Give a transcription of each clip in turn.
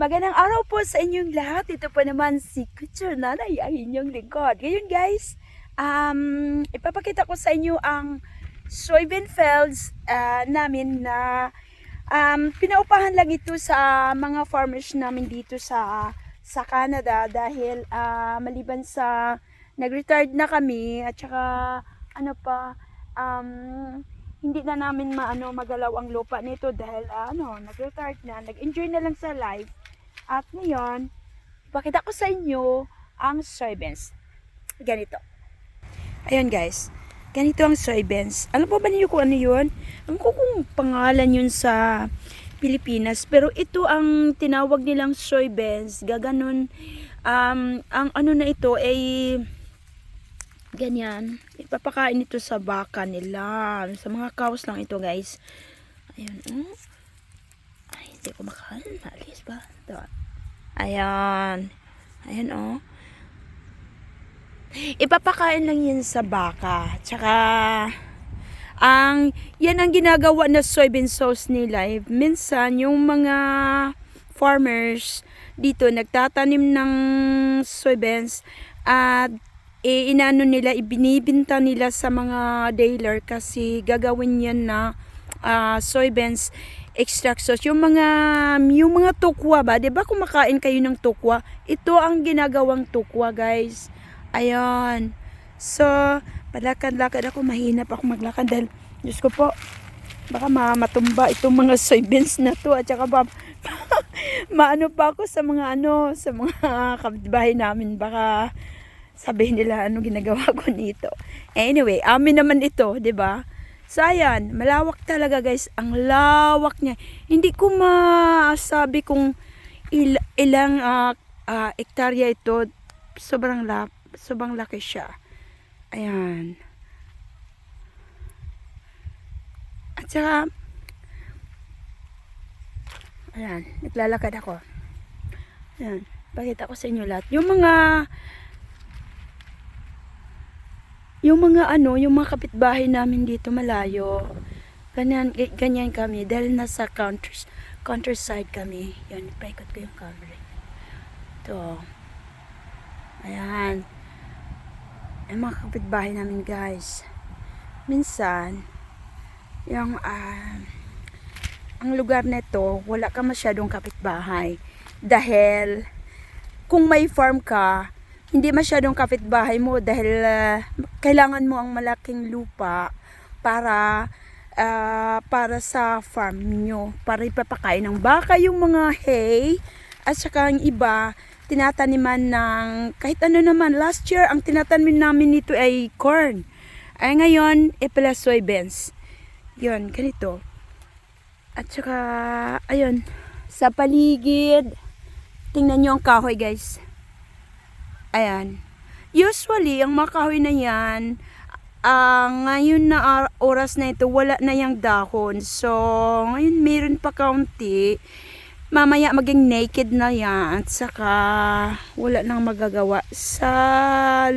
Magandang araw po sa inyong lahat. Ito po naman si Kutsur Nanay, ang inyong lingkod. Ngayon guys, ipapakita ko sa inyo ang soybean fields namin na pinaupahan lang ito sa mga farmers namin dito sa Canada dahil maliban sa nag-retired na kami at saka hindi na namin magalaw ang lupa nito dahil nag-retired na, nag-enjoy na lang sa life. At ngayon, ipakita ko sa inyo ang soybeans. Ganito. Ayun guys, ganito ang soybeans. Alam po ba niyo kung ano yun? Alam ko kung pangalan yun sa Pilipinas, pero ito ang tinawag nilang soybeans. Gaganon, ang ano na ito ay ganyan. Ipapakain ito sa baka nila. Sa mga cows lang ito guys. Ayun. Ay, hindi ko makain. Alis ba? Ito. Ayan. Ayan Ipapakain lang yan sa baka. Tsaka, yan ang ginagawa na soybean sauce nila. Minsan, yung mga farmers dito, nagtatanim ng soybeans at inano nila, ibinibinta nila sa mga dealer kasi gagawin yan na soybeans extract sauce. Yung mga tukwa ba, 'di ba kumakain kayo ng tukwa? Ito ang ginagawang tukwa, guys. Ayan. So, palakad-lakad ako, mahina pa ako maglakad dahil Diyos ko po, baka matumba itong mga soybeans na to at saka maano pa ako sa mga kapitbahay namin, baka sabihin nila ano ginagawa ko nito. Anyway, amin naman ito, 'di ba? So ayan, malawak talaga guys, ang lawak niya. Hindi ko masabi kung ilang hektarya ito. Sobrang laki siya. Ayan. At saka ayan, naglalakad ako. Ayan, pakita ko sa inyo lahat. Yung mga kapitbahay namin dito malayo. Ganyan kami dahil nasa countryside kami. Yan, paikot ko yung camera. Ito. Ayan. Yung mga kapitbahay namin, guys. Minsan, ang lugar nito, wala ka masyadong kapitbahay. Dahil, kung may farm ka, hindi masyadong kapitbahay mo dahil kailangan mo ang malaking lupa para sa farm nyo, para ipapakain ng baka yung mga hay at saka ang iba tinataniman ng kahit ano naman. Last year ang tinatanim namin nito ay corn, ay ngayon pala soybeans. Yun, ganito. At saka ayun, sa paligid tingnan nyo ang kahoy guys. Ayan. Usually, ang mga kahoy na yan, ngayon na oras na ito, wala na yung dahon. So, ngayon meron pa kaunti. Mamaya maging naked na yan. At saka, wala nang magagawa sa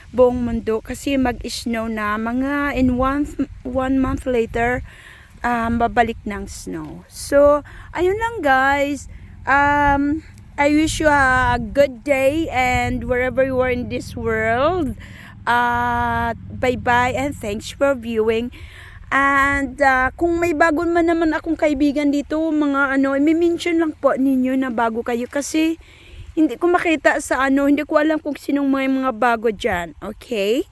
buong mundo. Kasi mag-snow na. Mga in one month later, babalik ng snow. So, ayun lang guys. I wish you a good day and wherever you are in this world. Bye-bye and thanks for viewing. And kung may bago man naman akong kaibigan dito, mga i-mention lang po ninyo na bago kayo kasi hindi ko makita sa hindi ko alam kung sinong mga bago dyan. Okay?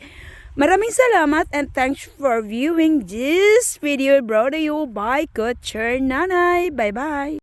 Maraming salamat and thanks for viewing this video brought to you by Kutsur Nanay. Bye-bye.